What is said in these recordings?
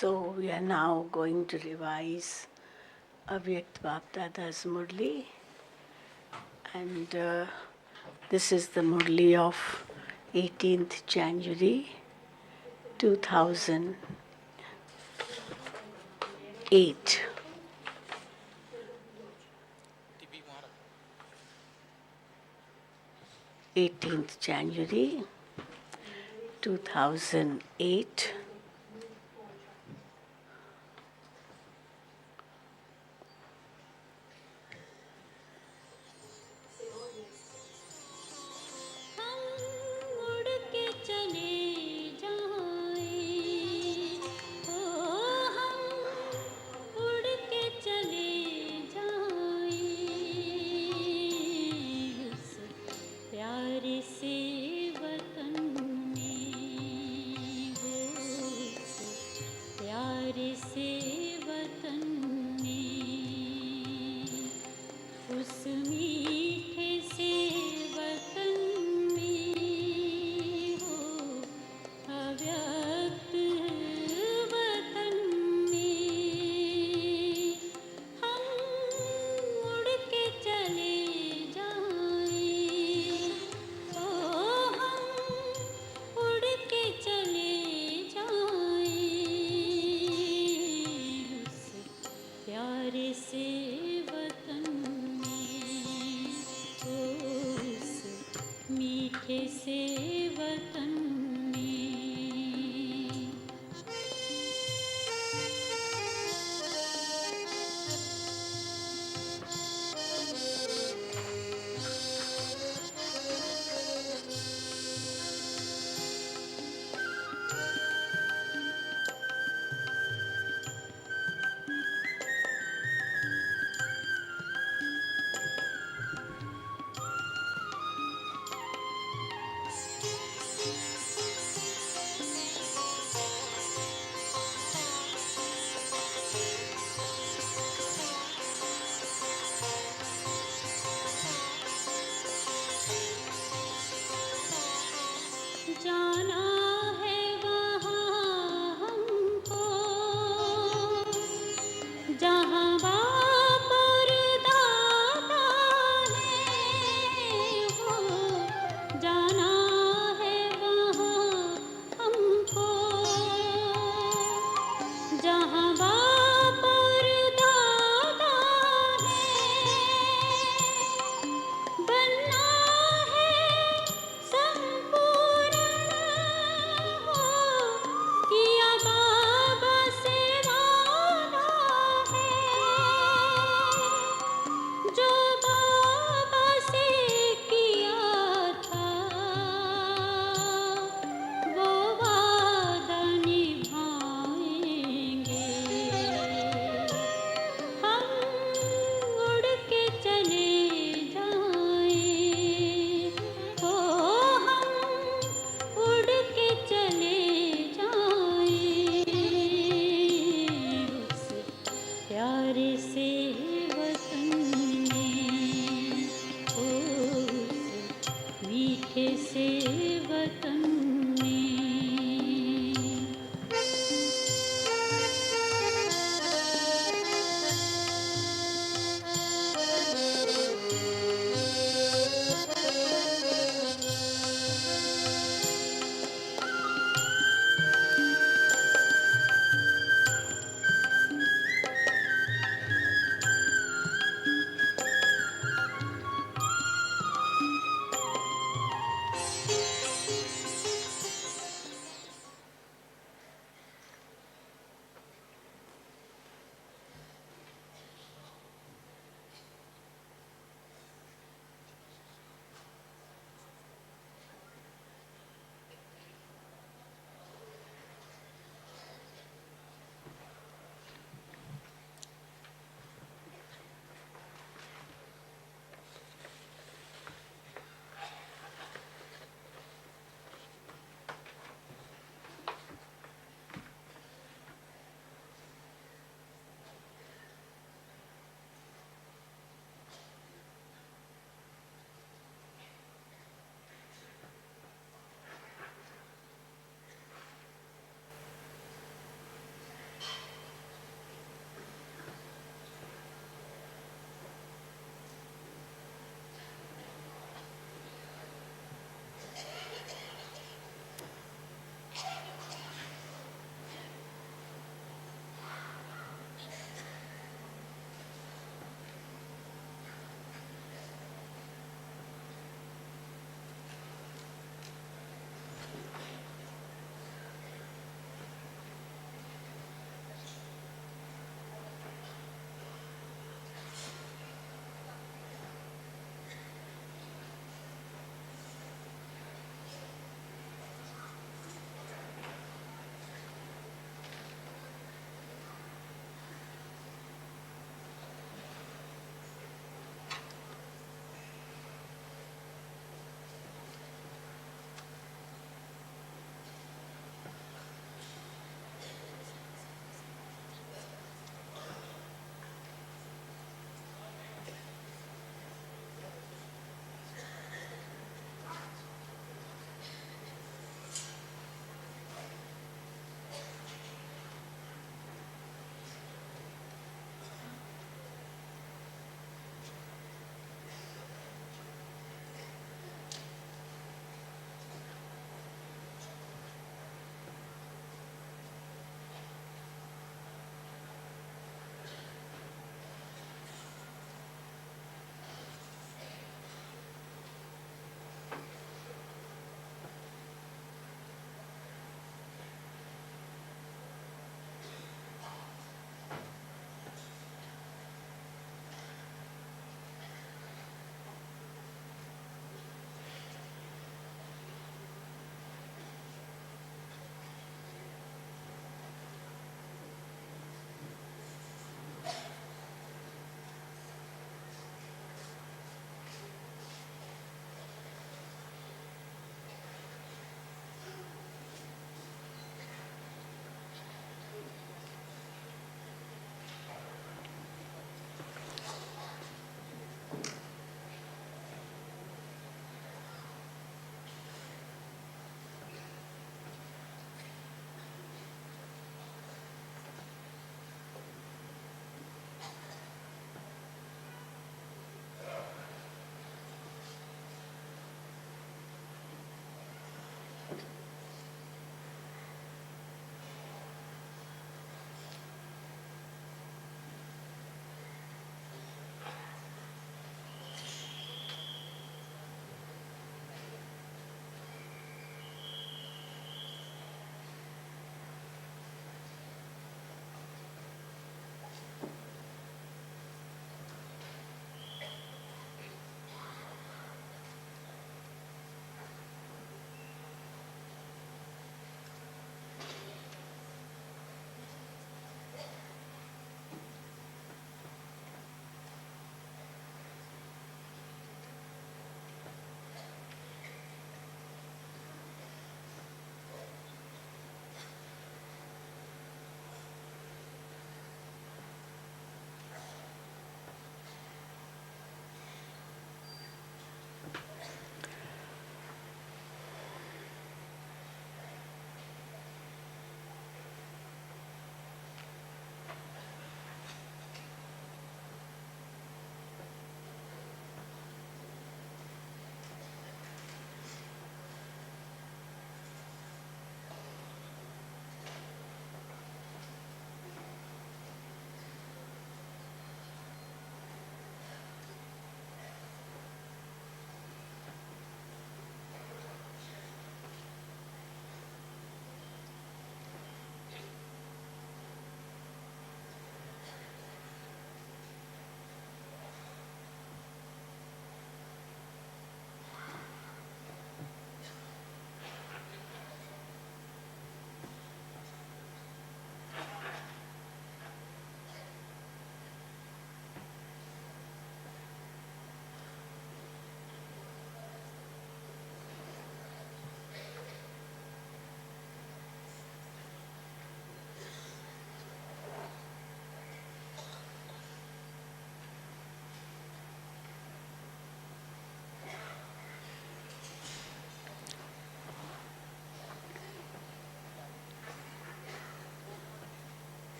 So we are now going to revise Avyakt Bapdada's Murli, and this is the Murli of 18th January 2008. January 2008.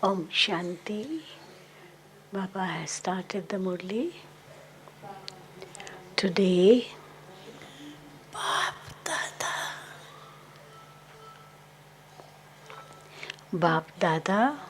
Om Shanti. Baba has started the Murli. Today, Bap Dada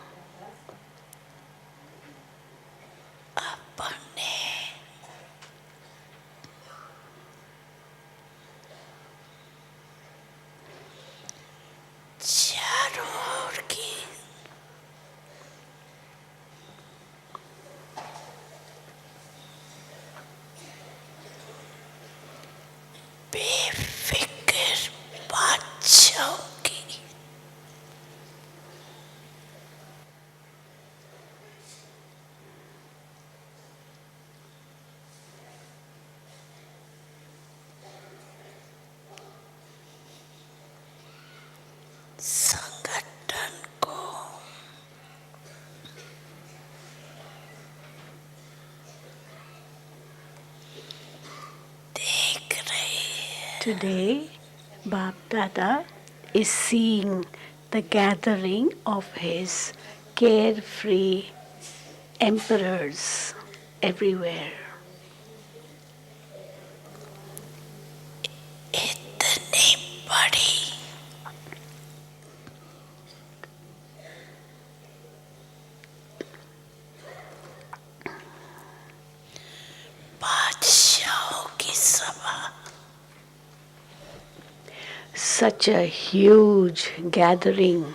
Today, Bap Dada is seeing the gathering of his carefree emperors everywhere. Such a huge gathering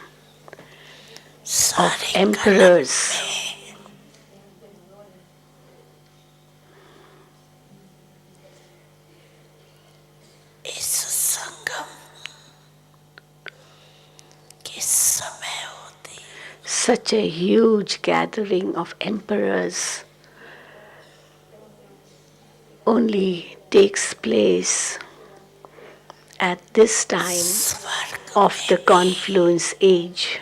of emperors. Such a huge gathering of emperors only takes place at this time of the confluence age.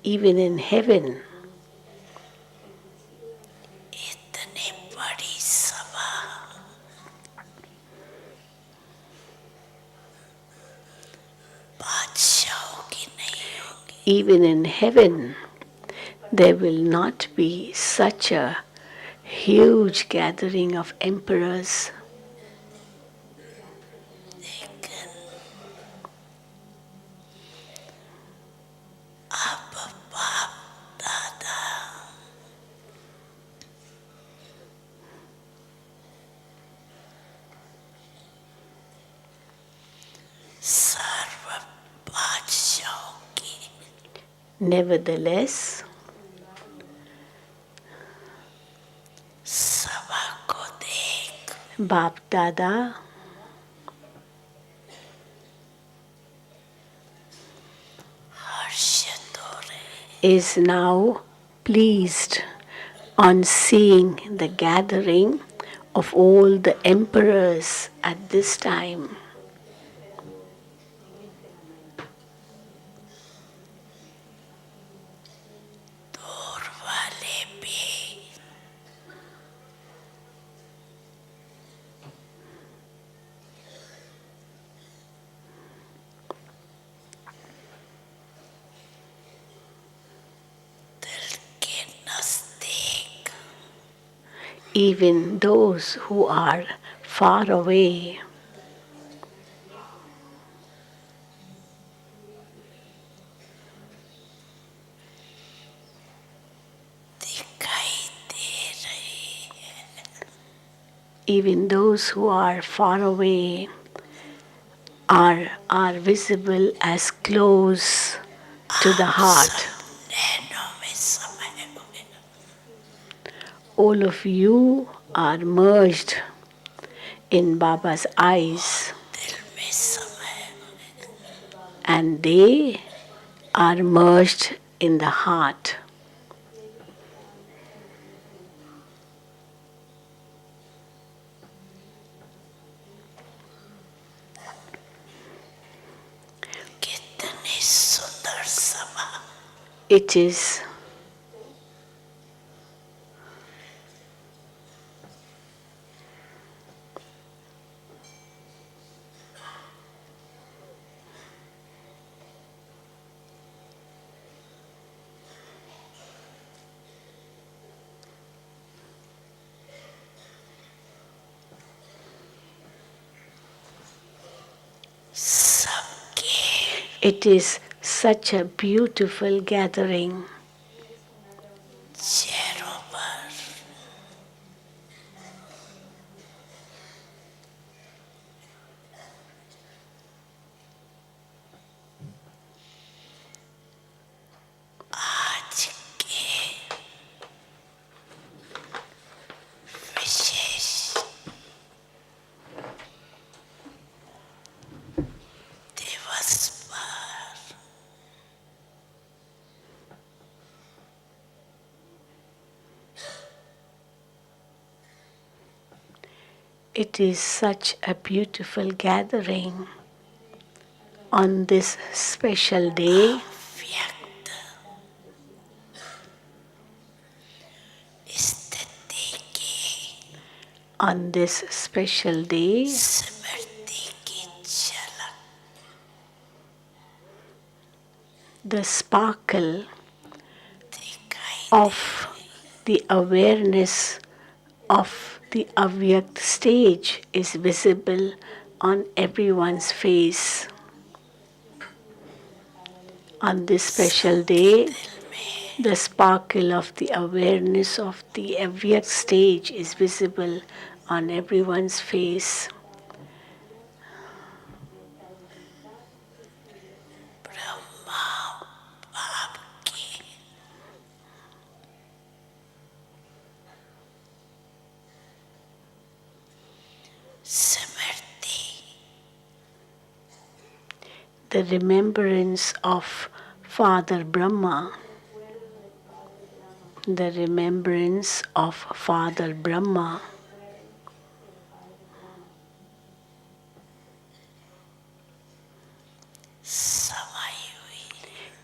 Even in heaven, even in heaven, there will not be such a huge gathering of emperors. Nevertheless, Bap Dada is now pleased on seeing the gathering of all the emperors at this time. Even those who are far away, even those who are far away are visible as close to the heart. All of you are merged in Baba's eyes, and they are merged in the heart. It is It is such a beautiful gathering. It is such a beautiful gathering on this special day. On this special day, the sparkle of the awareness of the Avyakt stage is visible on everyone's face. On this special day, the sparkle of the awareness of the Avyakt stage is visible on everyone's face. The remembrance of Father Brahma, the remembrance of Father Brahma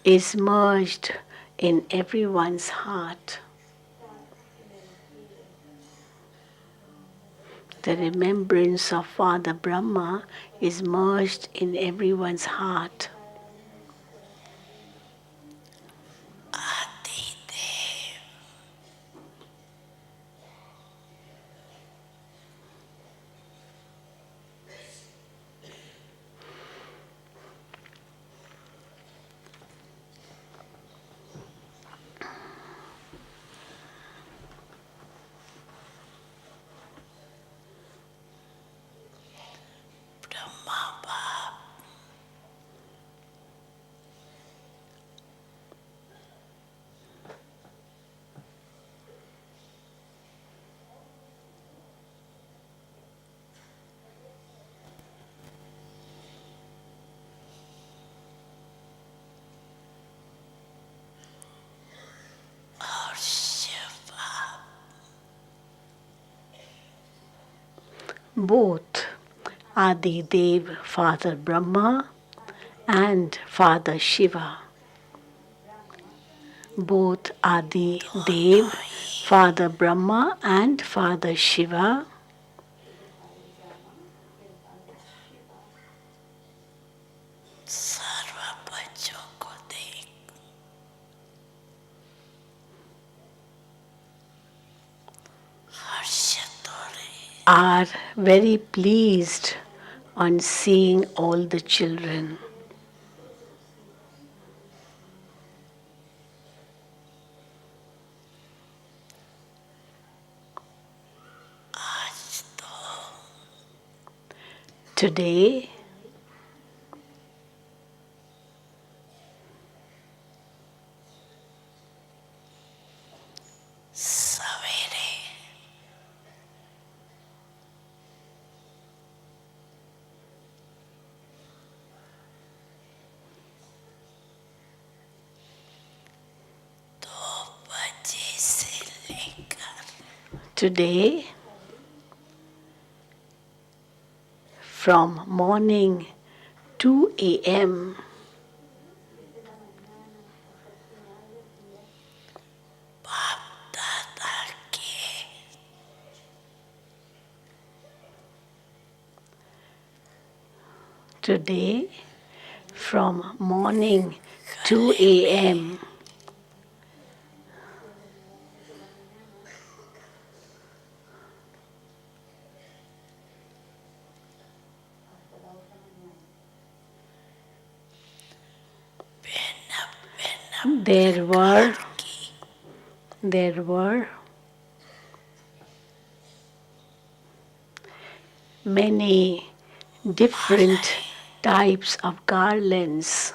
is merged in everyone's heart. The remembrance of Father Brahma is merged in everyone's heart. Both Adi Dev, Father Brahma, and Father Shiva. Both Adi Dev, Father Brahma, and Father Shiva are very pleased on seeing all the children. Today, today, from morning 2 a.m. Today, from morning 2 a.m. there were many different types of garlands.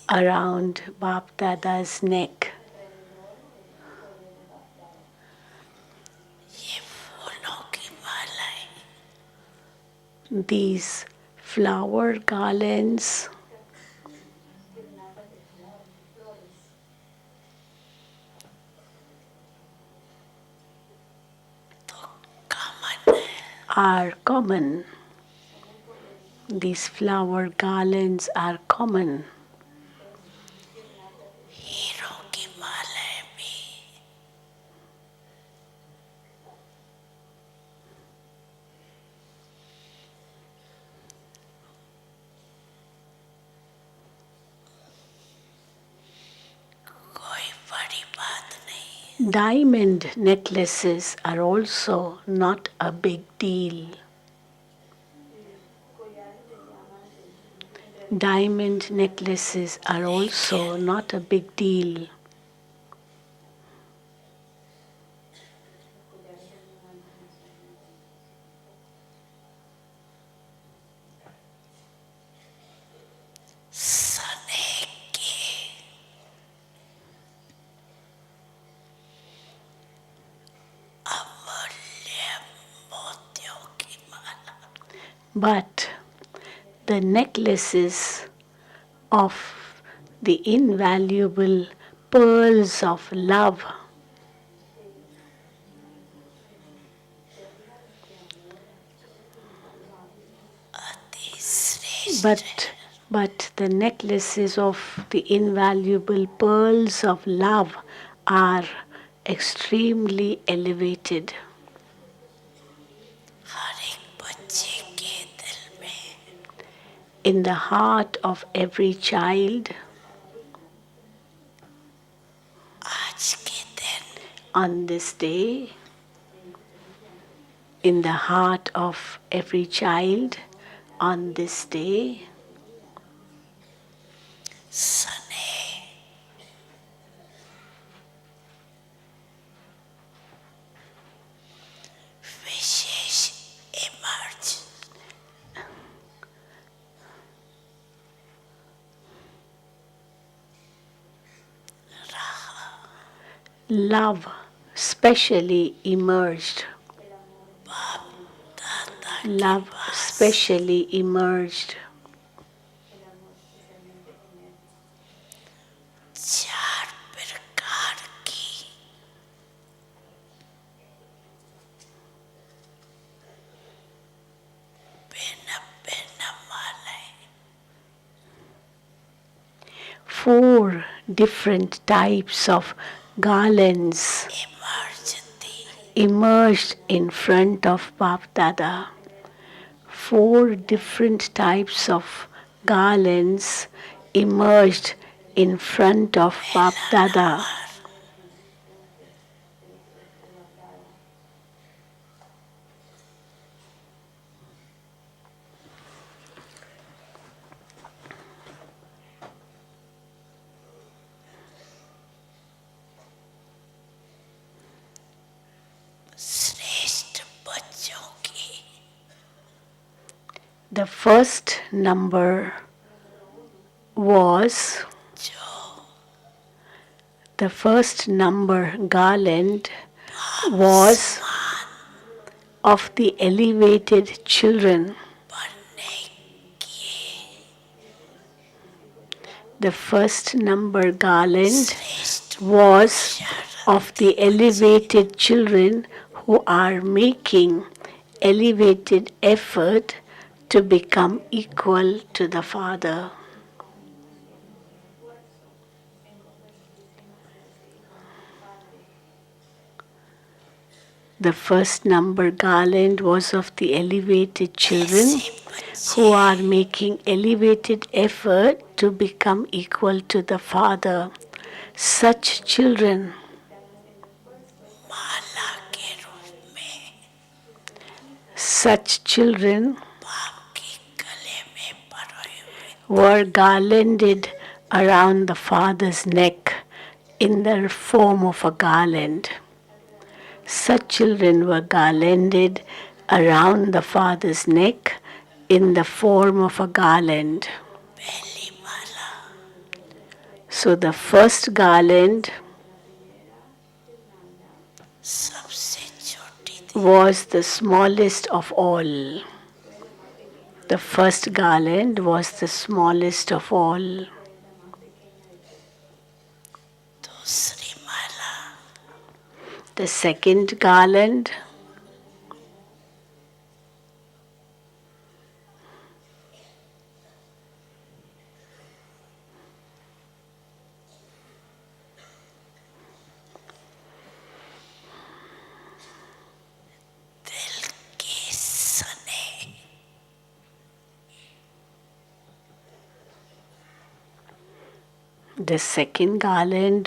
Around Bap Dada's neck. These flower garlands are common. These flower garlands are common. Diamond necklaces are also not a big deal. Diamond necklaces are also not a big deal. But the necklaces of the invaluable pearls of love but the necklaces of the invaluable pearls of love are extremely elevated. In the heart of every child, on this day, in the heart of every child, on this day, love specially emerged. Love specially emerged. Four different types of garlands emerged in front of Bap Dada. Four different types of garlands emerged in front of Bap Dada. The first number was the first number garland was of the elevated children. The first number garland was of the elevated children who are making elevated effort to become equal to the Father. The first number garland was of the elevated children who are making elevated effort to become equal to the Father. Such children were garlanded around the Father's neck in the form of a garland. Such children were garlanded around the Father's neck in the form of a garland. So the first garland was the smallest of all. The first garland was the smallest of all. The second garland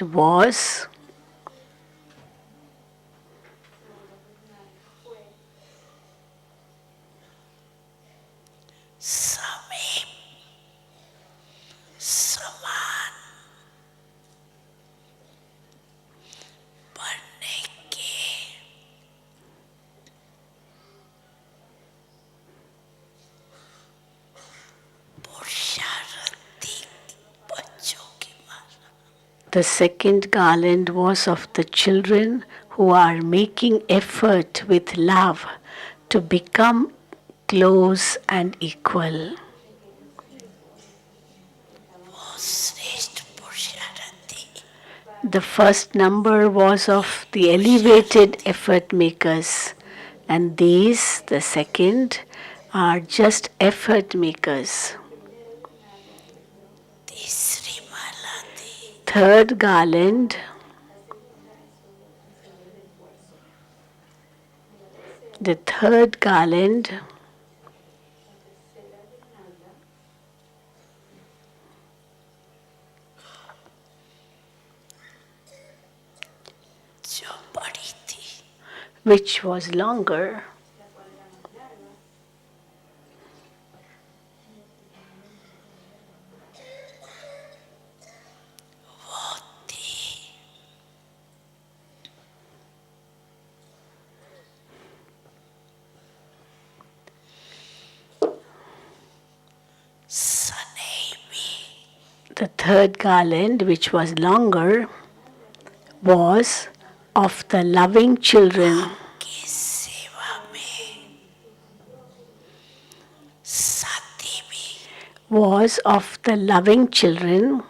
was the second garland was of the children who are making effort with love to become close and equal. The first number was of the elevated effort makers, and these, the second, are just effort makers. Third garland the third garland which was longer the third garland, which was longer, was of the loving children was of the loving children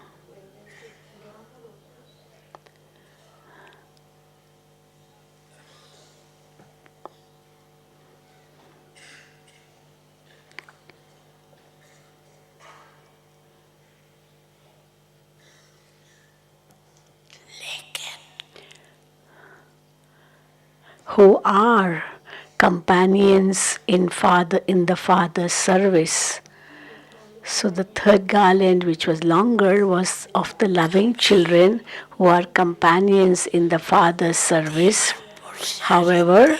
who are companions in the Father's service. So the third garland, which was longer, was of the loving children who are companions in the Father's service. However,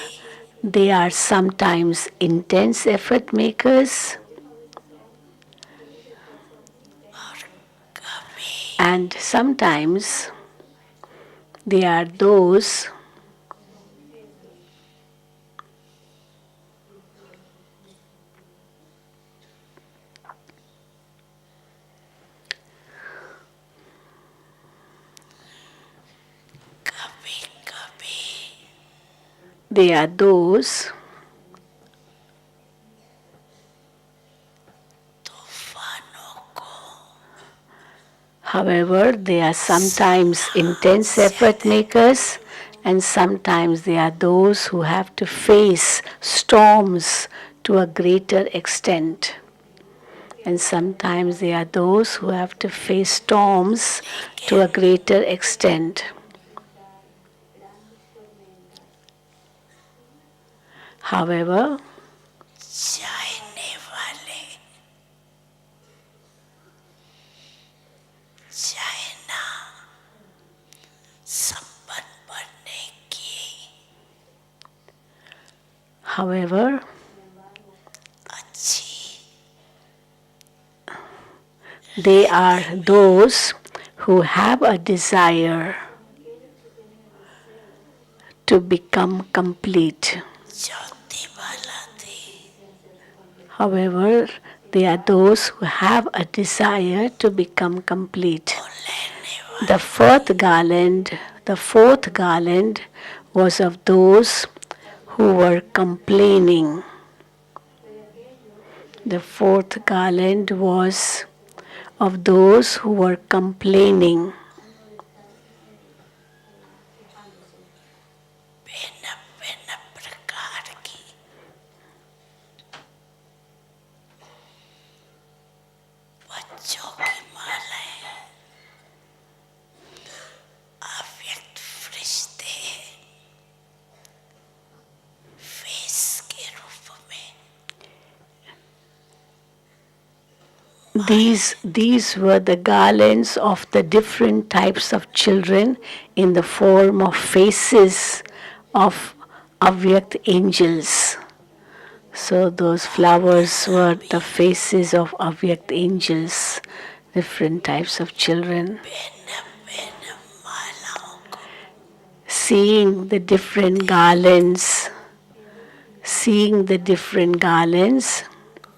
they are sometimes intense effort makers and sometimes they are those however, they are sometimes intense effort makers and sometimes they are those who have to face storms to a greater extent. And sometimes they are those who have to face storms to a greater extent. However, जाने वाले China संपन्न बनने की however, अच्छी they are those who have a desire to become complete. ज्योति वाला थी However, they are those who have a desire to become complete. और लेने The fourth garland was of those who were complaining. The fourth garland was of those who were complaining. भिन्न भिन्न प्रकार की बच्चों की मालाएं अव्यक्त फरिश्ते फेस के रूप में These were the garlands of the different types of children in the form of faces of Avyakt angels. So those flowers were the faces of Avyakt angels, different types of children. भिन्न भिन्न मालाओं को Seeing the different garlands,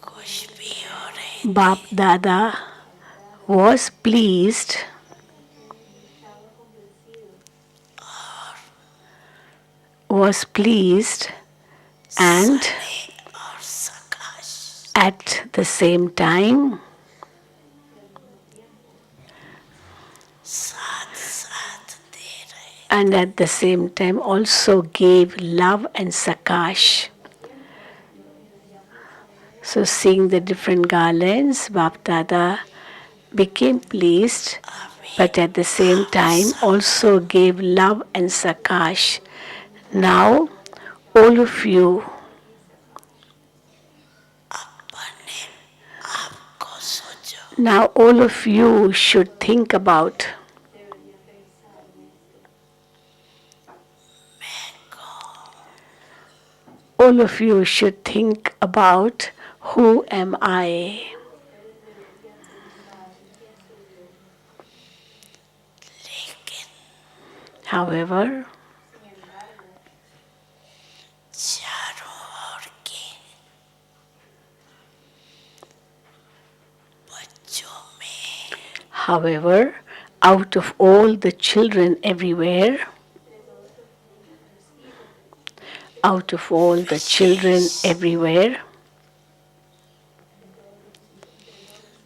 खुश भी हो रहे Bap Dada was pleased and सने और सकाश at the same time साथ साथ दे रहे and at the same time also gave love and sakash. So seeing the different garlands, Bap Dada became pleased, but at the same time also gave love and sakash. Now all of you अपने आप को सोचो Now all of you should think about मैं कौन all of you should think about who am I? लेकिन However, चारों ओर के बच्चों में however, out of all the children everywhere, out of all the children everywhere,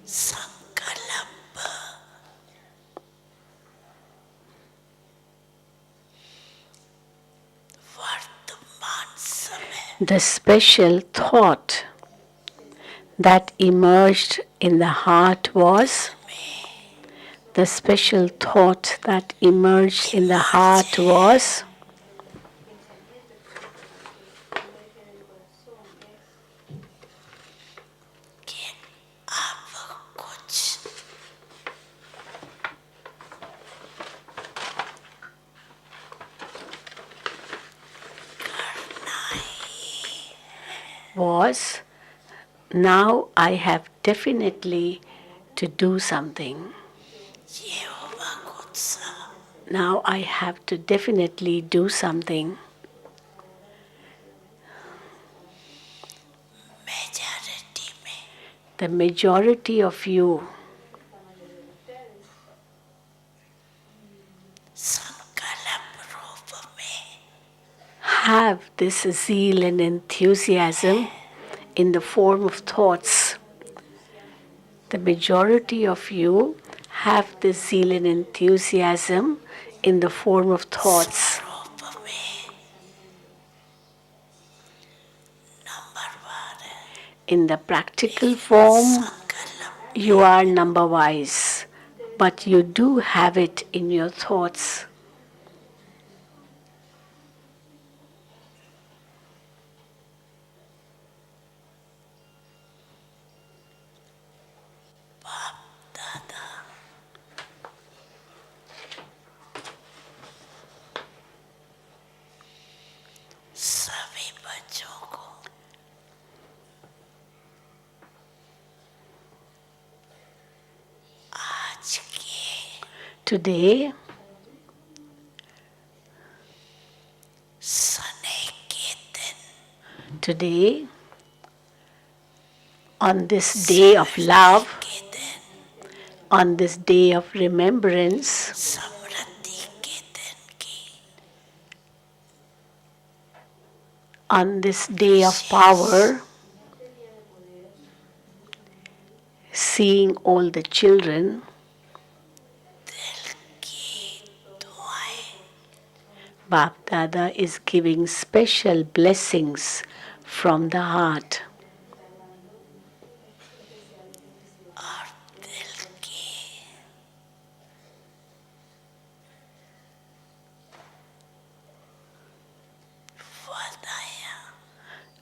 संकल्प वर्तमान समय the special thought that emerged in the heart was the special thought that emerged in the heart was कि अब कुछ was now I have definitely to do something. ये होगा कुछ सा Now I have to definitely do something. Majority में The majority of you संकल्प रूप में have this zeal and enthusiasm in the form of thoughts. The majority of you have this zeal and enthusiasm in the form of thoughts. रूप में number one In the practical form, संकल्प you are number wise, but you do have it in your thoughts. Today, today, on this day of love, on this day of remembrance, on this day of power, seeing all the children, Bap Dada is giving special blessings from the heart.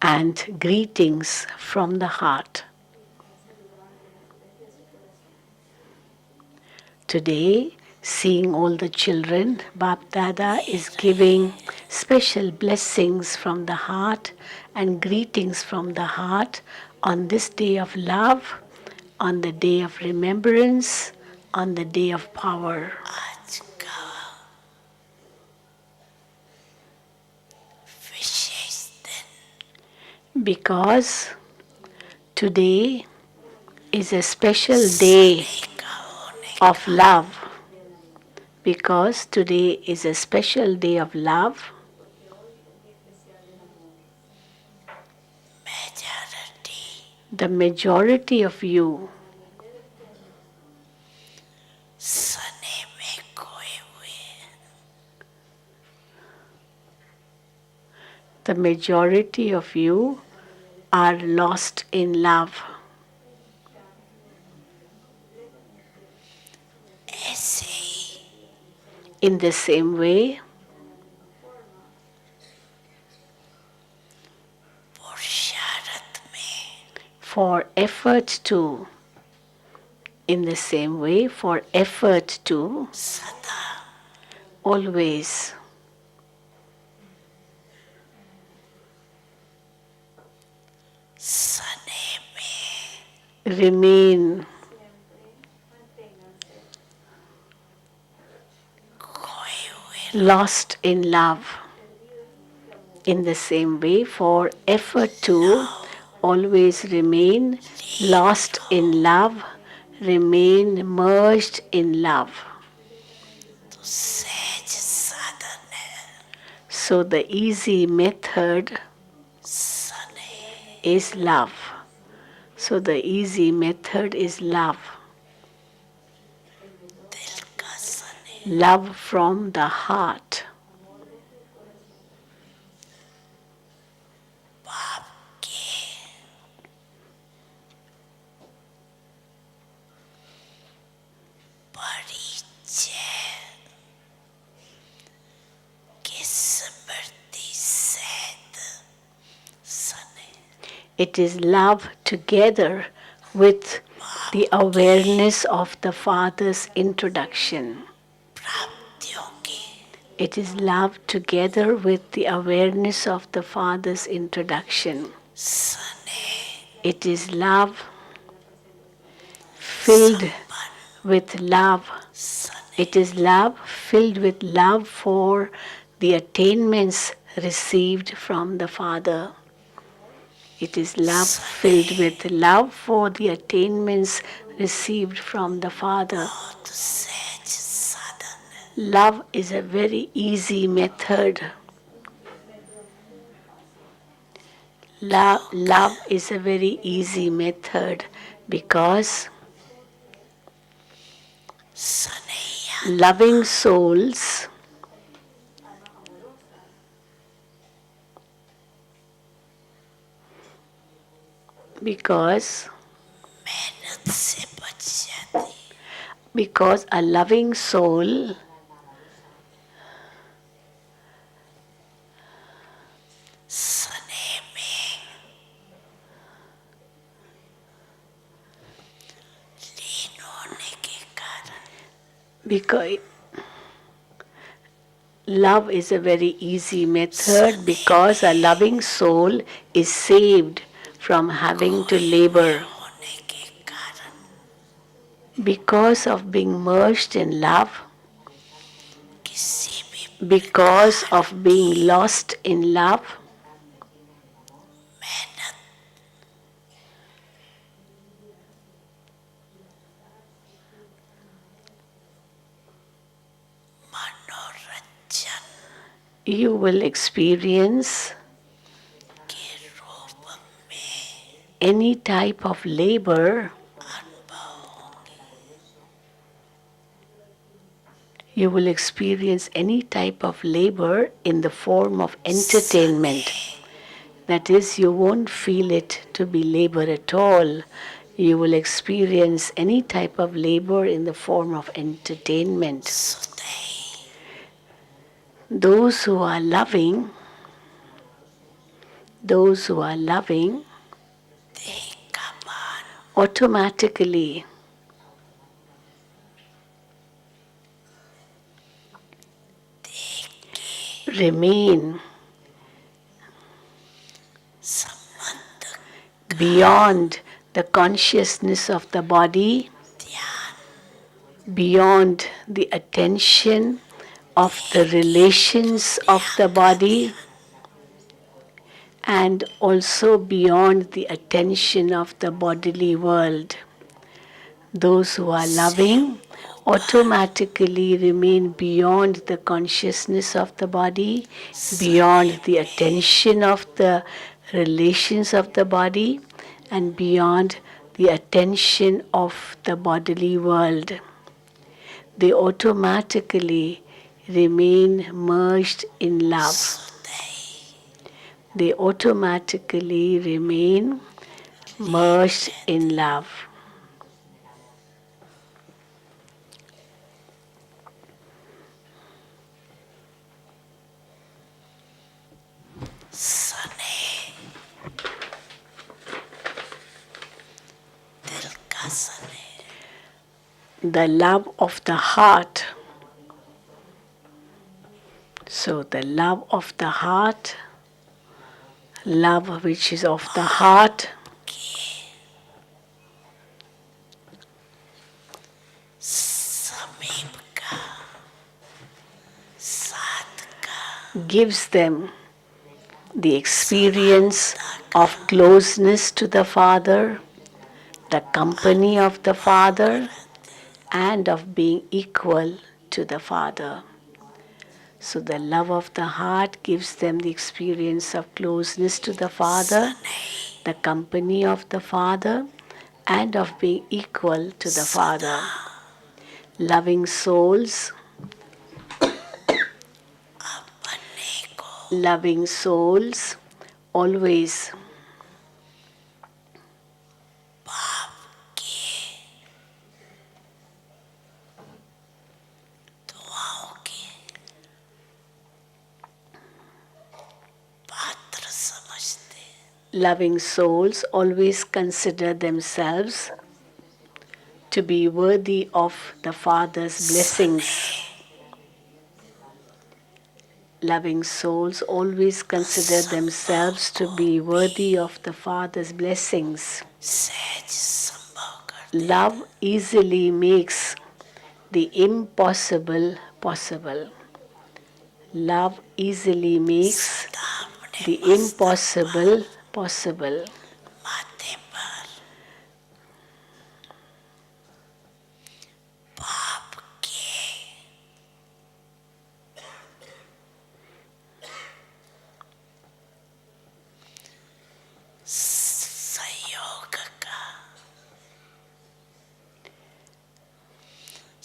And greetings from the heart. Today, seeing all the children, Bap Dada is giving special blessings from the heart and greetings from the heart on this day of love, on the day of remembrance, on the day of power. Because today is a special day of love. Because today is a special day of love, the majority of you the majority of you are lost in love. In the same way, for effort to, in the same way, for effort to, always, remain lost in love. In the same way, for effort to always remain lost in love, remain merged in love. So the easy method is love. So the easy method is love. Love from the heart. It is love together with the awareness of the Father's introduction. It is love together with the awareness of the Father's introduction. It is love filled with love. It is love filled with love for the attainments received from the Father. It is love filled with love for the attainments received from the Father. Love is a very easy method. Love is a very easy method because loving souls because a loving soul because love is a very easy method because a loving soul is saved from having to labor. Because of being merged in love, किसी भी because प्रकार of being lost in love, मेहनत मनोरंजन you will experience के रूप में any type of labor, अनुभव होंगे। you will experience any type of labor in the form of entertainment. That is, you won't feel it to be labor at all. You will experience any type of labor in the form of entertainment. सुधई Those who are loving, देह का मान automatically देह के remain संबंध beyond the consciousness of the body, ध्यान beyond the attention of the relations of the body, and also beyond the attention of the bodily world. Those who are loving automatically remain beyond the consciousness of the body, beyond the attention of the relations of the body, and beyond the attention of the bodily world. They automatically remain merged in love. सुधई They automatically remain merged in love. स्नेह दिल का स्नेह The love of the heart. So, the love of the heart, love which is of the heart, समीप का साथ का gives them the experience of closeness to the Father, the company of the Father, and of being equal to the Father. So the love of the heart gives them the experience of closeness to the Father, the company of the Father, and of being equal to the Father. Loving souls, अपने को loving souls always पाप के दुआओं के पात्र समझते Loving souls always consider themselves to be worthy of the Father's blessings. Loving souls always consider themselves to be worthy of the Father's blessings. सहज संभव कर Love easily makes the impossible possible. Love easily makes अपने the impossible possible. माथे पर पाप के संयोग का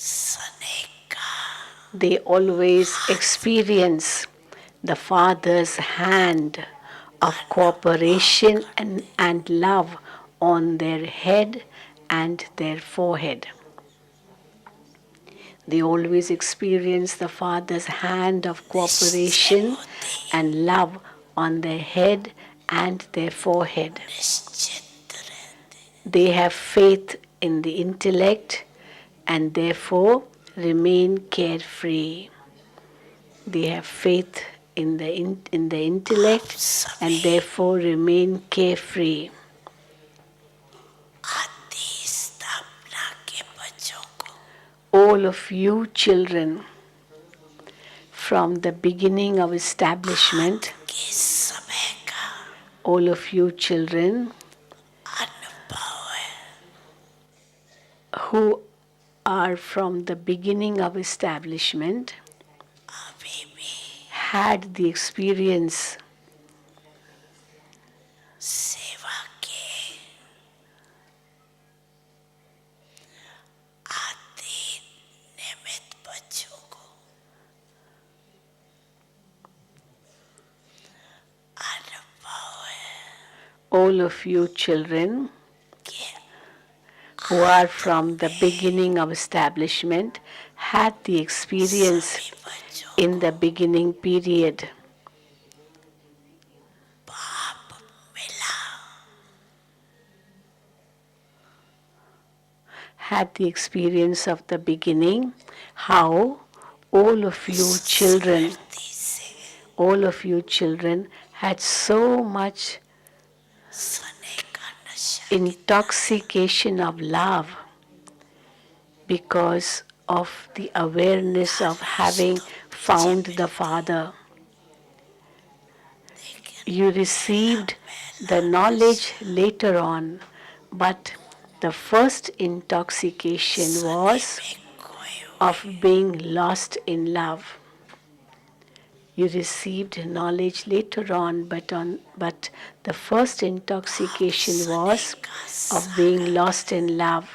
स्नेह का They always experience the Father's hand of cooperation and love on their head and their forehead. They always experience the Father's hand of cooperation and love on their head and their forehead. निश्चित रहते They have faith in the intellect and therefore remain carefree. They have faith in the intellect and therefore remain carefree. आदि स्थापना के बच्चों को All of you children from the beginning of establishment, के समय का all of you children अनुभव है who are from the beginning of establishment अभी भी had the experience सेवा के आदि निमित्त बच्चों को अनुभव है all of you children कि who are from the beginning of establishment had the experience सभी बच्चों in the beginning period, पाप मिला had the experience of the beginning, how all of you children, स्मृति से all of you children had so much सोने का नशा intoxication of love because of the awareness of having found the Father. लेकिन You received the knowledge later on, but the first intoxication was में कोई of being lost in love. You received knowledge later on, but the first intoxication was of being lost in love.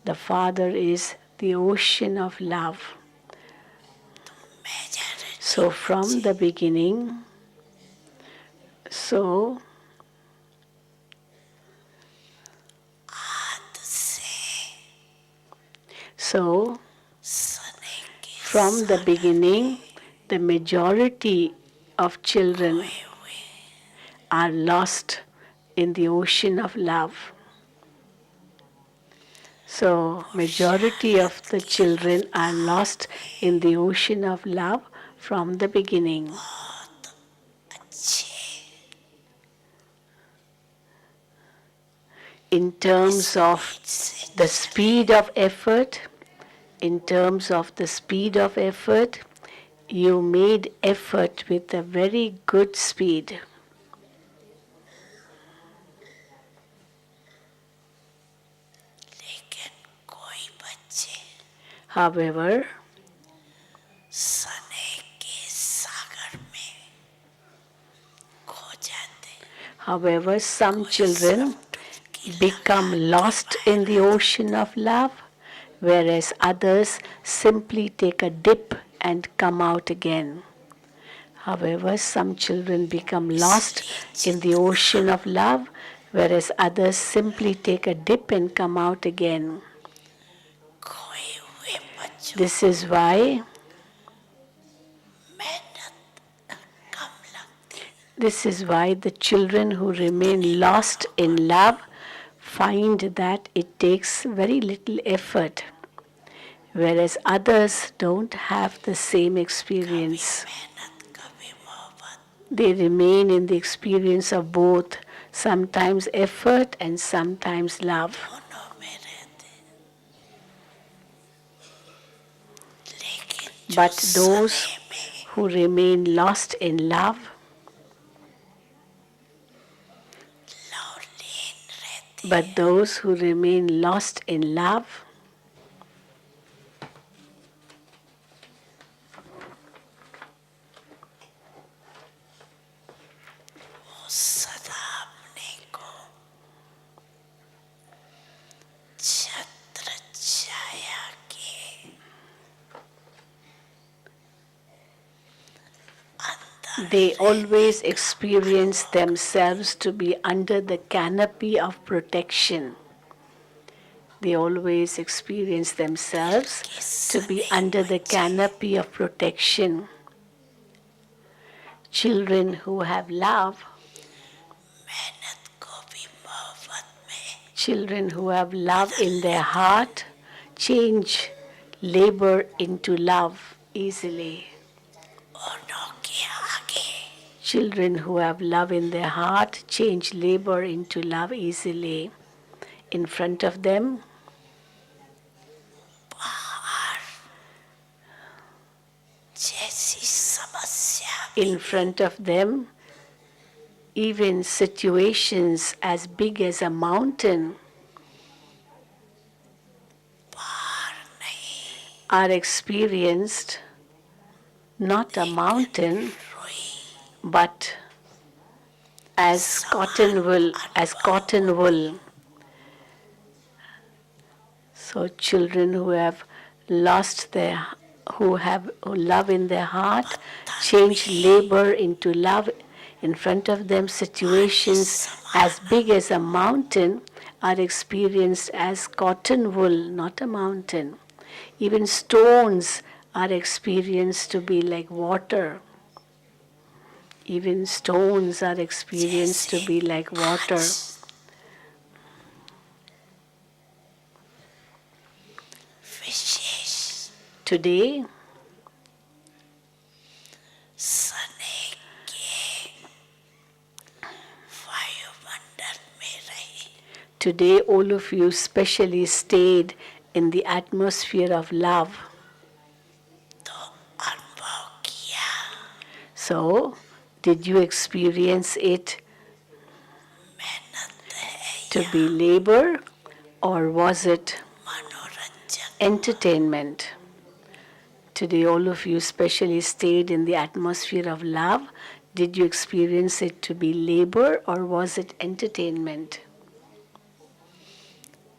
The Father is the ocean of love. Majority So from the beginning, so हाथ से so सोने की from the beginning, the majority of children हुए are lost in the ocean of love. So majority of the children are lost in the ocean of love from the beginning. अच्छे In terms of से the speed of effort, in terms of the speed of effort, you made effort with a very good speed. लेकिन कोई बच्चे However, सोने के सागर में खो जाते some children become lost in the ocean of love, whereas others simply take a dip and come out again. However, some children become lost in the ocean of love, whereas others simply take a dip and come out again. खोए हुए बच्चों This is why मेहनत कम लगती the children who remain lost in love find that it takes very little effort, whereas others don't have the same experience. मेहनत कभी मोहब्बत They remain in the experience of both, sometimes effort and sometimes love. दोनों में रहते लेकिन जो But those सने में who remain lost in love, लौलीन रहती but those who remain lost in love, वो सदा अपने को छत्र छाया के अंदर they always experience themselves to be under the canopy of protection. They always experience themselves to be under the canopy of protection. Children who have love, मेहनत को भी मोहब्बत में children who have love in their heart, change labor into love easily. औरों के आगे Children who have love in their heart change labor into love easily. In front of them, जैसी in front of them, even situations as big as a mountain पार नहीं are experienced, not a mountain, रोई but as cotton wool. So children who love in their heart, change labor into love in front of them. Situations as big as a mountain are experienced as cotton wool, not a mountain. Even stones are experienced to be like water. Even stones are experienced to be like water. Wishes Today, सने के वायुमंडल में रही today all of you specially stayed in the atmosphere of love. तो अनुभव किया So, did you experience it मेहनत है to be labor or was it मनोरंजन entertainment? Today, all of you specially stayed in the atmosphere of love. Did you experience it to be labor or was it entertainment?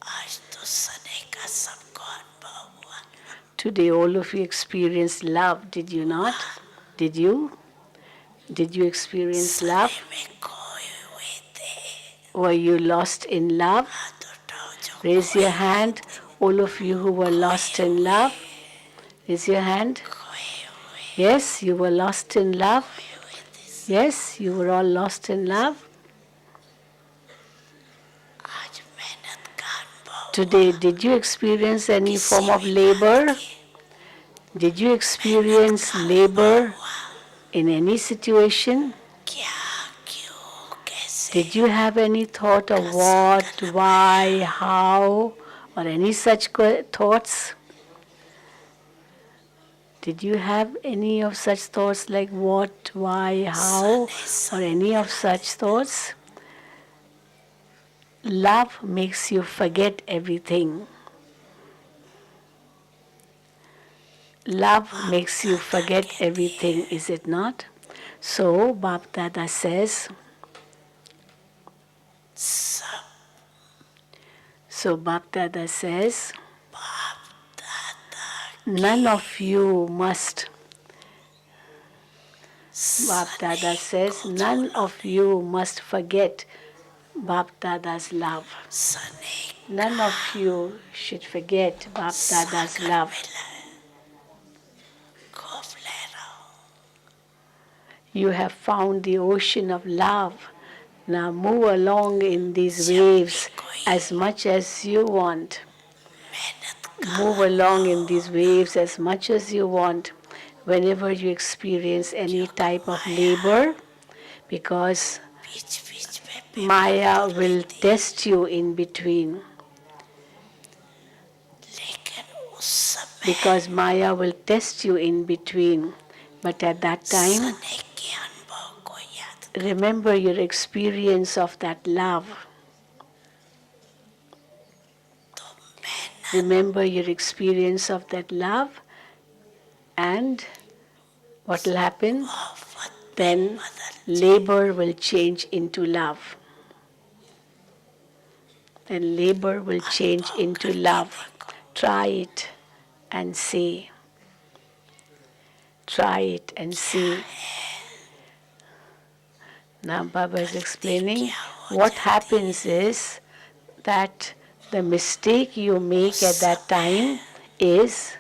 आज तो सने का सबको अनुभव हुआ Today, all of you experienced love, did you not? Did you? Did you experience love? सने में खोए हुए थे Were you lost in love? हाथ उठाओ जो Raise your hand, all of you who were lost in love. Raise your hand. खोए हुए Yes, you were lost in love. खोए हुए थे Yes, you were all lost in love. आज मेहनत का अनुभव Today, did you experience any किसी form of भी बात labor? की Did you experience labor in any situation? क्या क्यों कैसे Did you have any thought of what, why, how, or any such thoughts? Did you have any of such thoughts like what, why, how, or any of such thoughts? Love makes you forget everything. Love makes you forget everything, is it not? So, Bap Dada says, सब so Bap Dada says, बाप दादा none of you must. Bap Dada says, none of you must forget Bap Dada's love. सने None of you should forget Bap Dada's love. खूब लहराओ You have found the ocean of love. Now move along in these waves as much as you want. मेहनत Move along in these waves as much as you want whenever you experience any type of labor, because बीच बीच में Maya will test you in between. लेकिन उस समय Because Maya will test you in between. But at that time, सने के अनुभव को याद remember your experience of that love. तो मेहनत Remember your experience of that love, and what will happen? मोहब्बत Then labor will change into love. Then labor will change into love. Try it and see. Try it and see. Now Baba is explaining what happens is that the mistake you make at that time is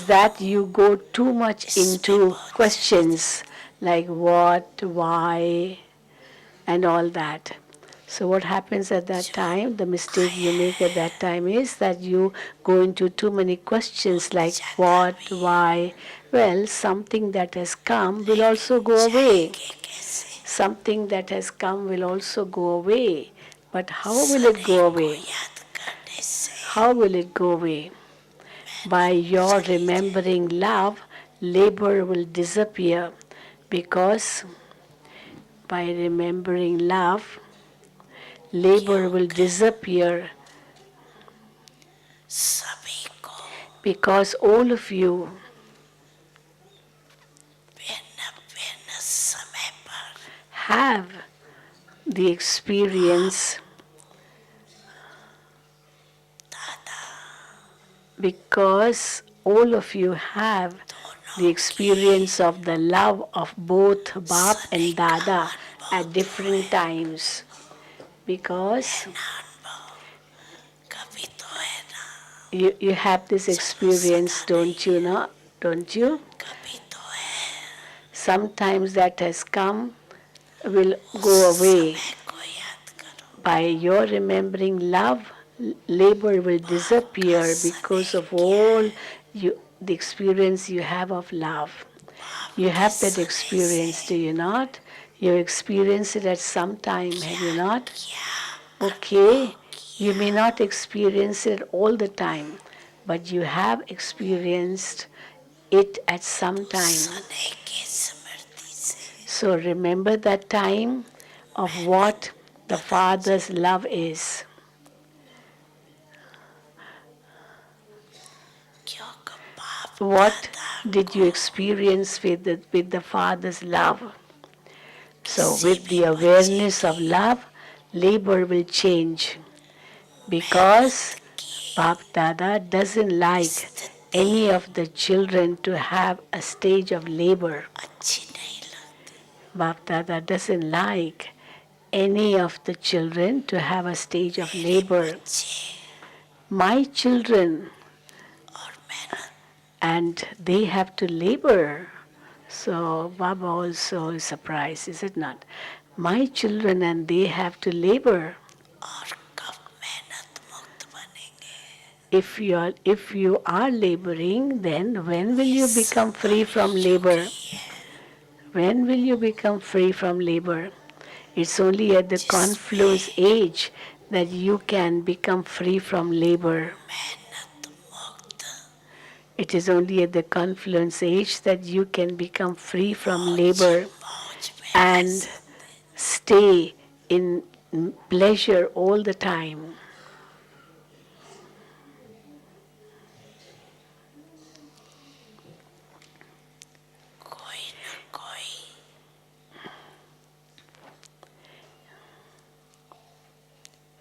that you go too much into questions like what, why, and all that. So what happens at that time, the mistake you make at that time is that you go into too many questions like what, why. Well, something that has come will also go away. कैसे Something that has come will also go away. But how will it go away? याद करने से How will it go away? By your remembering love, labor will disappear because by remembering love, labor will disappear सभी को because all of you भिन्न भिन्न समय पर have the experience दादा because all of you have the दोनों की experience of the love of both Bap and सनेका Dada at अनुभव different है times. Because ना अनुभव कभी तो है ना you have this चलो experience, सदा don't नहीं you है know? Don't you? कभी तो है Sometimes that has come, will उस go away. समय को याद करो By your remembering love, labor will आपका disappear because स्नेह of क्या all है the experience you have of love. You आपके have that स्नेह से experience, do you not? You experience it at some time, have you क्या not? क्या Okay, अनुभव you किया may not experience it all the time, but you have experienced it at some उस time. स्नेह की स्मृति से So remember that time of मैंने what the पता Father's love is. क्योंकि बाप What दादा did you को experience with the Father's love? So, किसी with भी the बच्चे awareness of की love, labor will change because मेहनत की Bap Dada doesn't like स्थिति any of the children to have a stage of labor. अच्छी नहीं लगती Bap Dada doesn't like any of the children to have a stage of मेरे labor. बच्चे My children, और मेहनत and they have to labor. So Baba also is surprised, is it not? My children and they have to labor. और कब मेहनत मुक्त बनेंगे If you are laboring, then when will ये you become free Sangam from युग labor? ही है When will you become free from labor? It's only at the confluence जिसमें age that you can become free from labor. मेहनत मुक्त It is only at the confluence age that you can become free from मौज labor मौज में रह and सकते stay in pleasure all the time. कोई न कोई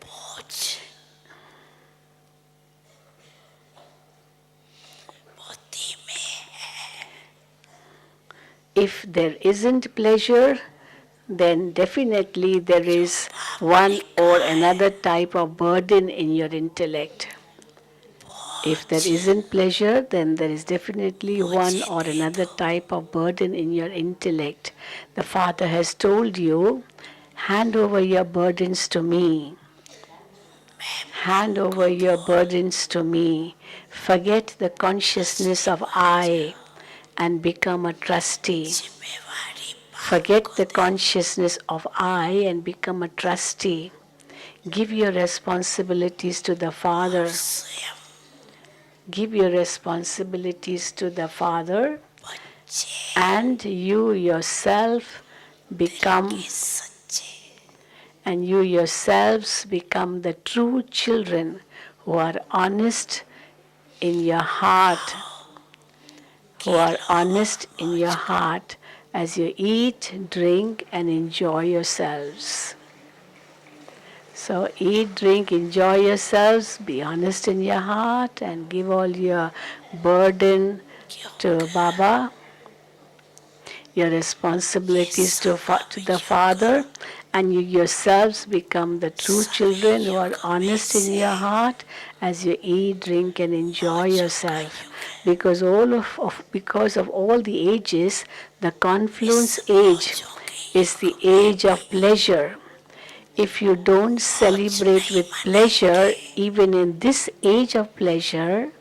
बोझ बुद्धि में है If there isn't pleasure, then definitely there जो is बाप one लिखा or है another type of burden in your intellect. If there बोझ isn't pleasure, then there is definitely one मुझे or दे another दो type of burden in your intellect. The Father has told you, hand over your burdens to me. मैं मन Hand को over your भूल burdens to me. Forget the consciousness trustee of बन I जाओ and become a trustee. जिम्मेवारी बाप Forget को the दे दो consciousness of I and become a trustee. Give your responsibilities to the और Father. स्वयं Give your responsibilities to the Father, बच्चे and you yourself दिल become के सच्चे and you yourselves become the true children who are honest in your heart, who कि are रहो honest in your मौज करो heart as you eat, drink, and enjoy yourselves. So eat, drink, enjoy yourselves, be honest in your heart, and give all your burden to क्योंकि Baba, your ये responsibilities to Sangam the युग Father, and you yourselves become the true सभी children who are युग में honest in से your heart as you eat, drink, and enjoy मौजों का yourself. युग है Because because of all the ages, the इस confluence age मौजों के is युग the में age of भी pleasure. If you don't मौज celebrate नहीं with मनाएंगे pleasure, even in this age of pleasure,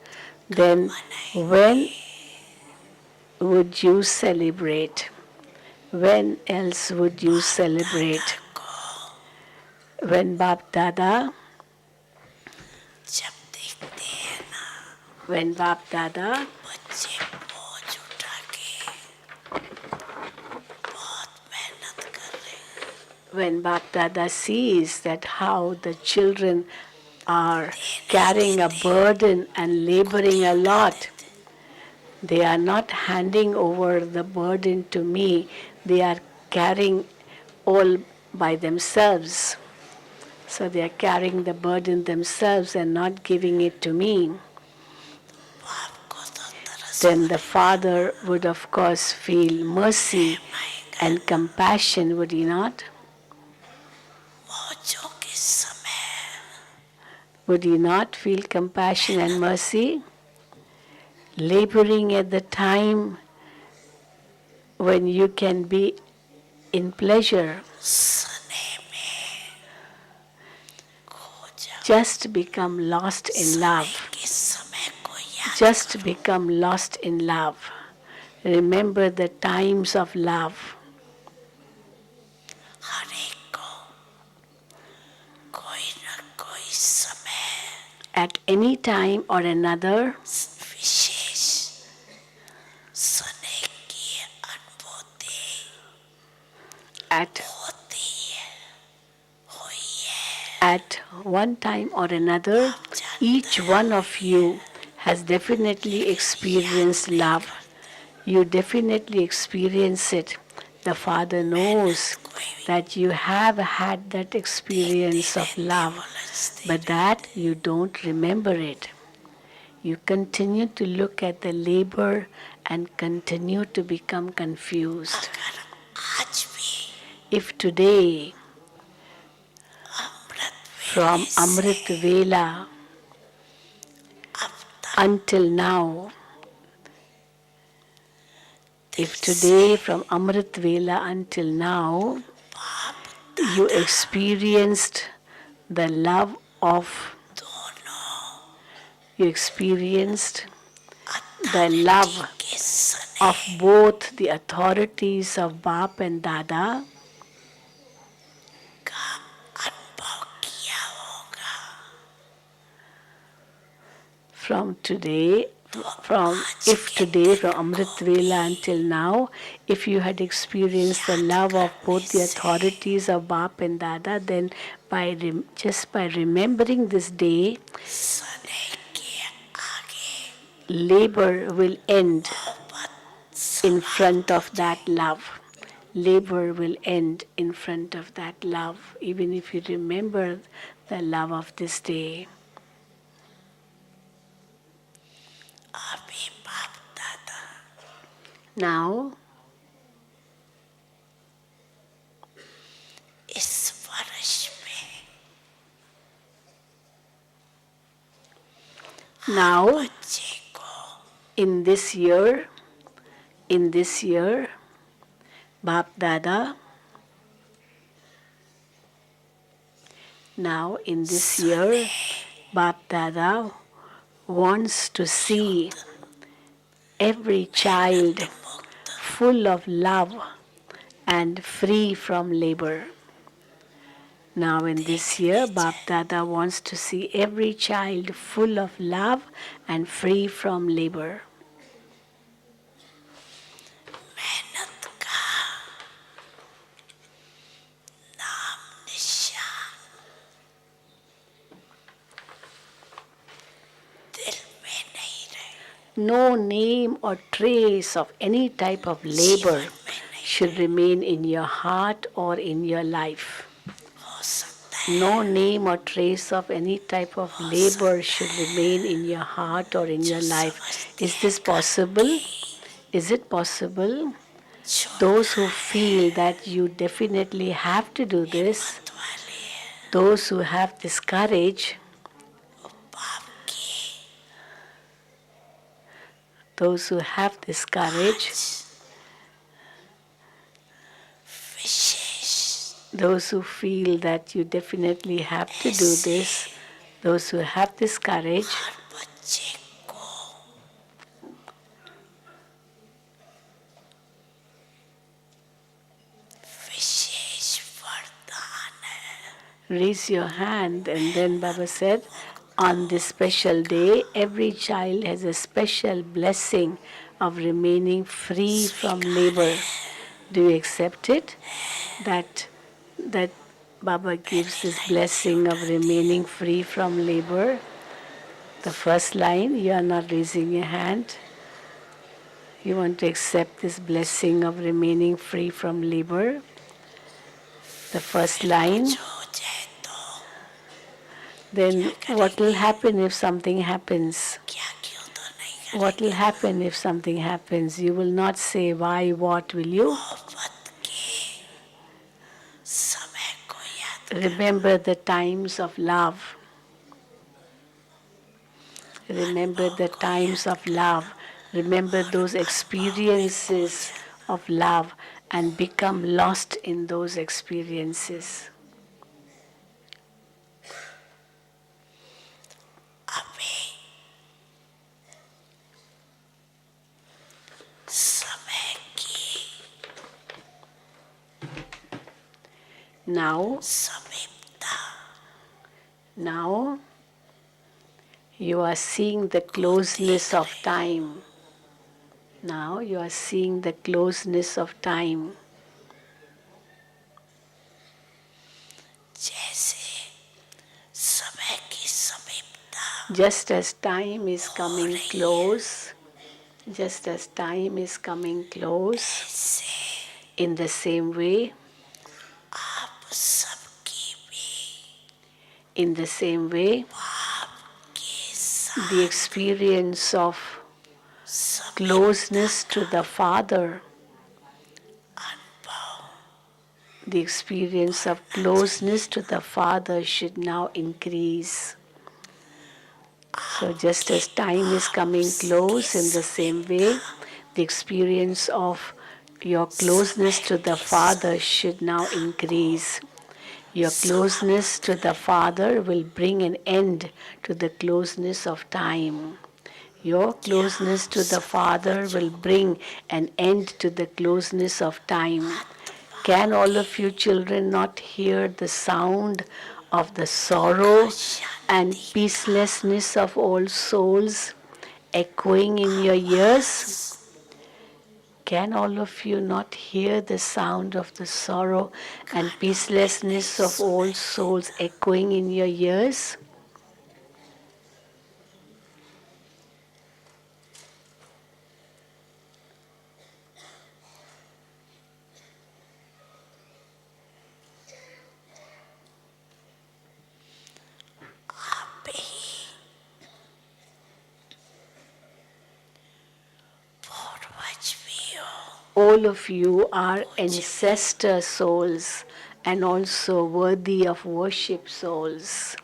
कब then मनाएंगे when would you celebrate? When else would you बाप दादा celebrate? को When Bap Dada, जब देखते हैं ना when Bap Dada बच्चे बोझ उठा के बहुत मेहनत कर रहे हैं. when Bap Dada sees that how the children are carrying a burden and laboring a lot, they are not handing over the burden to me, they are carrying all by themselves. So they are carrying the burden themselves and not giving it to me. बाप को तो तरस Then the father would of course feel mercy and compassion, would he not? मौजों के समय Would he not feel compassion and mercy? Laboring at the time when you can be in pleasure, सने में खो जाओ. just become lost in love. के समय को याद Just become lost in love. Remember the times of love. हर एक को कोई न कोई समय At any time or another, विशेष सुने की अनुभूति at होती है, हुई है. At one time or another, each one of you has definitely experienced love. You definitely experience it. The Father knows that you have had that experience of love, but that you don't remember it. You continue to look at the labor and continue to become confused. अगर आज भी If today, Amrit from Amrit Vela अब तक until now, if today from Amrit Vela until now बाप you experienced the love of, दोनों you experienced the love के सने of both the authorities of Bap and Dada, का अनुभव किया होगा. from today, if today from Amrit Vela until now, if you had experienced the love of both the authorities of Bap and Dada, then just by remembering this day, सने के आगे labor will end मोहब्बत in front of that love. Labor will end in front of that love, even if you remember the love of this day. अभी बाप दादा Now, इस वर्ष में now बच्चे को in this year, Bap Dada, now in this year, Bap Dada wants to see every child full of love and free from labor. Now in this year, Bap Dada wants to see every child full of love and free from labor. मेहनत का नाम निशान दिल में नहीं रहे. No name or trace of any type of labor should remain in your heart or in your life. हो सकता है No name or trace of any type of labor should remain in your heart or in your life. Is this possible? Is it possible? Those who feel that you definitely have to do this, वाले है those who have this courage, बाप की those who have this courage, wishes those who feel that you definitely have to do this, those who have this courage, हर बच्चे को विशेष वरदान है. raise your hand. And then Baba said, On this special day, every child has a special blessing of remaining free from labor. Do you accept it? That Baba gives this blessing of remaining free from labor. The first line, you are not raising your hand. You want to accept this blessing of remaining free from labor. The first line. Then what will happen if something happens? What will happen if something happens? You will not say why, what, will you? Remember the times of love. Remember the times of love. Remember those experiences of love and become lost in those experiences. Now you are seeing the closeness of time. Now you are seeing the closeness of time. Just as time is coming close, just as time is coming close, in the same way, in the same way, the experience of closeness to the Father, the experience of closeness to the Father should now increase. So just as time is coming close, in the same way, the experience of your closeness to the Father should now increase. Your closeness to the Father will bring an end to the closeness of time. Your closeness to the Father will bring an end to the closeness of time. Can all of you children not hear the sound of the sorrow and peacelessness of all souls echoing in your ears? Can all of you not hear the sound of the sorrow and peacelessness of all souls echoing in your ears? All of you are ancestor souls and also worthy of worship souls.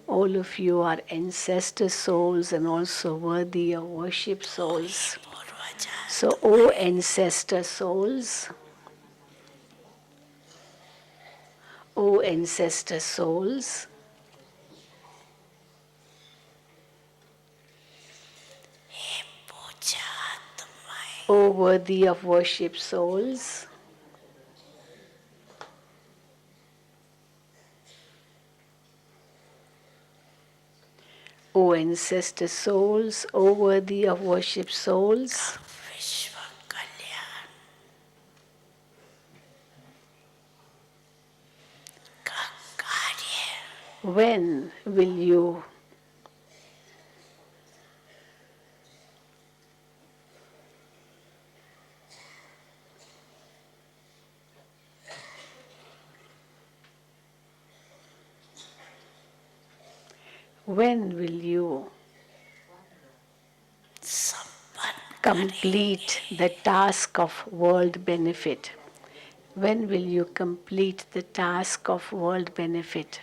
All of you are ancestor souls and also worthy of worship souls. So, O ancestor souls, O ancestor souls, O worthy of worship souls, O ancestor souls, O worthy of worship souls, when will you complete the task of world benefit? When will you complete the task of world benefit?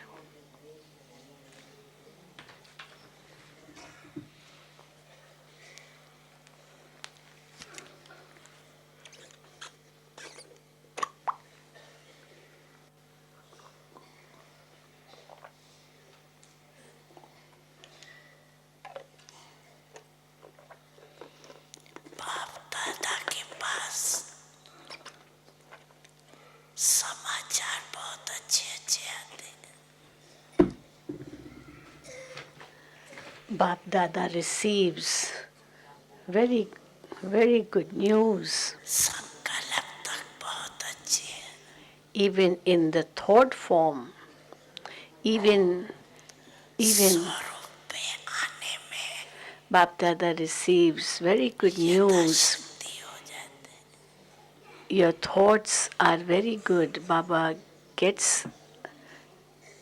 समाचार बहुत अच्छे अच्छे आते हैं। Bap Dada receives very, very good news. संकल्प तक बहुत अच्छी है. Even in the thought form, even स्वरूप में आने में Bap Dada receives very good news. यथाशक्ति हो जाते. Your thoughts are very good. Baba gets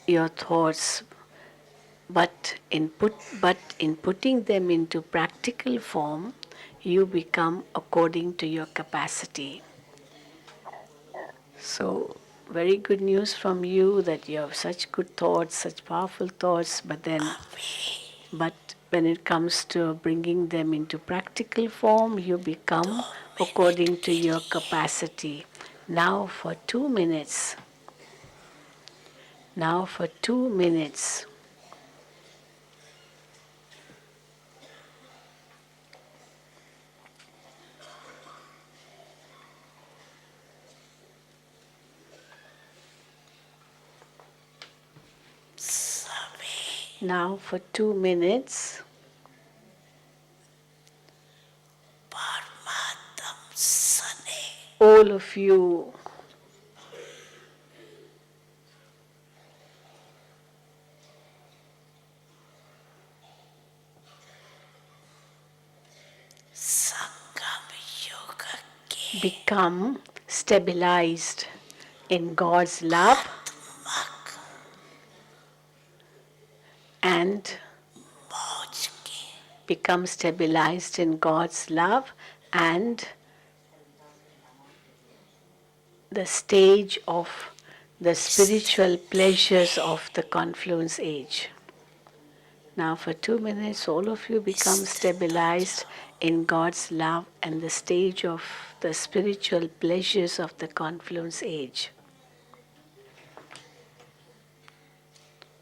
your thoughts, but in putting them into practical form, you become according to your capacity. So, very good news from you that you have such good thoughts, such powerful thoughts, but when it comes to bringing them into practical form, you become according to your capacity. Now for 2 minutes. Now for 2 minutes. Now for 2 minutes. परमात्म सने All of you संगम योग के become stabilized in God's love आत्मक and मौज की become stabilized in God's love and the stage of the spiritual pleasures of the confluence age. Now for 2 minutes, all of you become stabilized in God's love and the stage of the spiritual pleasures of the confluence age.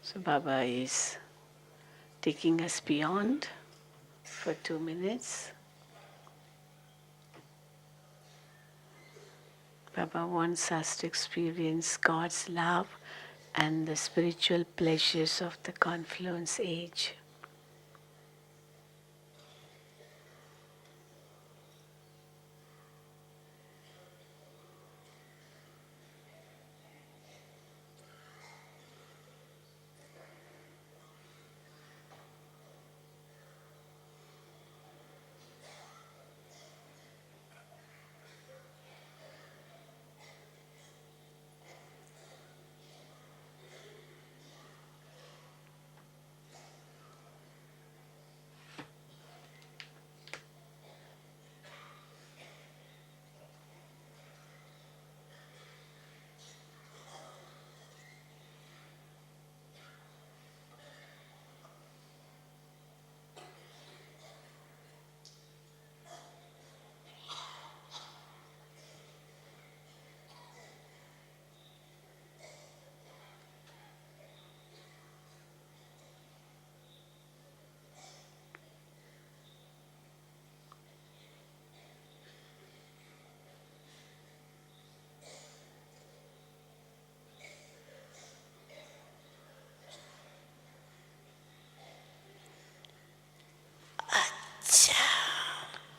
So Baba is taking us beyond for 2 minutes. Baba wants us to experience God's love and the spiritual pleasures of the confluence age.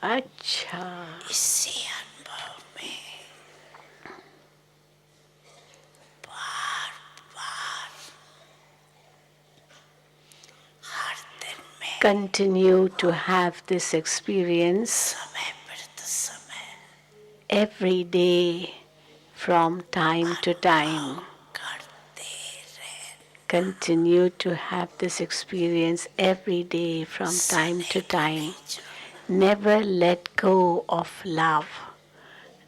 अच्छा इसी अनुभव में बार बार हर दिन में continue to have this experience समय प्रति समय every day from time to time. करते रहे. Continue to have this experience every day from time to time. Never let go of love.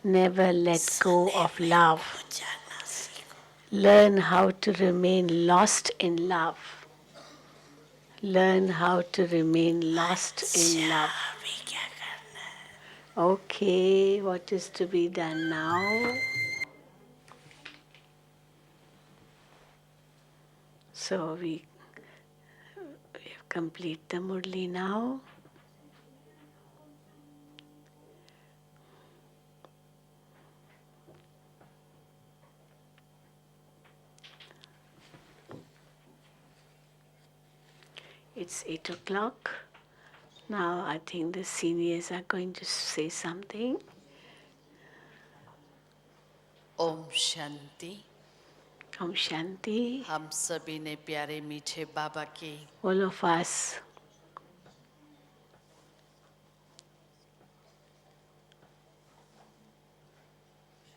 Never let go of love. जाना सीखो. Learn how to remain lost in love. Learn how to remain lost in love. अभी क्या करना है? Okay, what is to be done now? So we complete the Murli now. It's 8 o'clock. Now I think the seniors are going to say something. Om Shanti. Om Shanti. हम सभी ने प्यारे मीठे बाबा की All of us